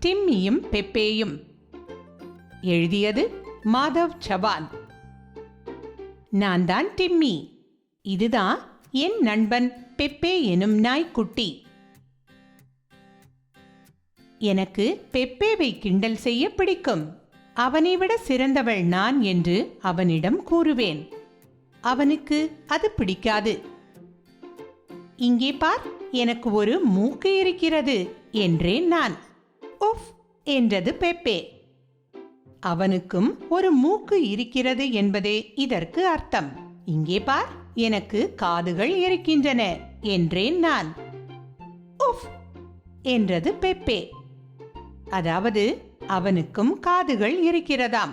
டிம்மியும் பெப்பேயும். எழுதியது மாதவ் சவான். நான் தான் டிம்மி. இதுதான் என் நண்பன் பெப்பே எனும் நாய்க்குட்டி. எனக்கு பெப்பேவை கிண்டல் செய்ய பிடிக்கும். அவனை விட சிறந்தவள் நான் என்று அவனிடம் கூறுவேன். அவனுக்கு அது பிடிக்காது. இங்கே பார், எனக்கு ஒரு மூக்கு இருக்கிறது என்றேன் நான். உஃப் என்றது பெப்பே. அவனுக்கும் ஒரு மூக்கு இருக்கிறது என்பதே இதற்கு அர்த்தம். இங்கே பார், எனக்கு காதுகள் இருக்கின்றன என்றேன் நான். உஃப் என்றது பெப்பே. அதாவது அவனுக்கும் காதுகள் இருக்கிறதாம்.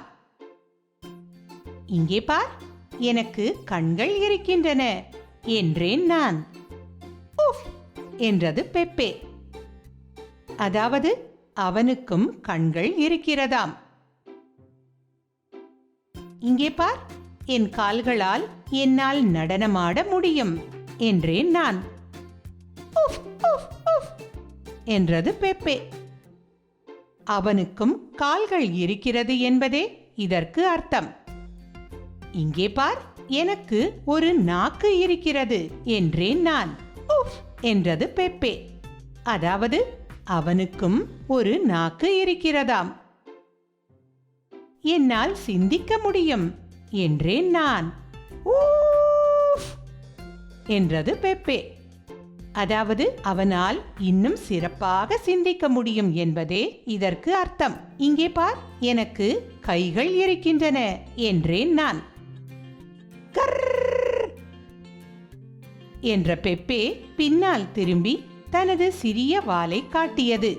இங்கே பார், எனக்கு கண்கள் இருக்கின்றன என்றேன் நான். உஃப் என்றது பெப்பே. அதாவது அவனுக்கும் கண்கள் இருக்கிறதாம். இங்கே பார், என் கால்களால் என்னால் நடனமாட முடியும் என்றேன் நான். உஃப் உஃப் உஃப் என்றது பெப்பே. அவனுக்கும் கால்கள் இருக்கிறது என்பதே இதற்கு அர்த்தம். இங்கே பார், எனக்கு ஒரு நாக்கு இருக்கிறது என்றேன் நான். உஃப் என்றது பெப்பே. அதாவது அவனுக்கும் ஒரு நாக்கு இருக்கிறதாம். என்னால் சிந்திக்க முடியும் என்றேன் நான். ஊஃப் என்றது பெப்பே. அதாவது அவனால் இன்னும் சிறப்பாக சிந்திக்க முடியும் என்பதே இதற்கு அர்த்தம். இங்கே பார், எனக்கு கைகள் இருக்கின்றன என்றேன் நான். கர்ர் என்ற பெப்பே பின்னால் திரும்பி தனது சிறிய வாலை காட்டியது.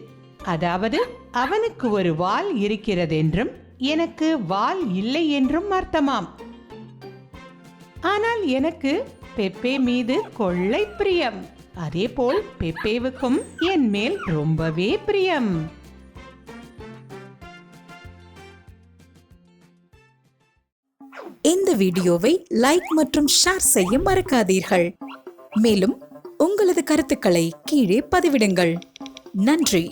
அதாவது அவனுக்கு ஒரு வால் இருக்கிறதென்றும் எனக்கு வால் இல்லை என்றும் அர்த்தமாம். ஆனால் எனக்கு பெப்பே மீது கொள்ளை பிரியம். அதேபோல் பெப்பேவுக்கும் என் மேல் ரொம்பவே பிரியம். இந்த வீடியோவை லைக் மற்றும் ஷேர் செய்ய மறக்காதீர்கள். மேலும் உங்களது கருத்துக்களை கீழே பதிவிடுங்கள். நன்றி.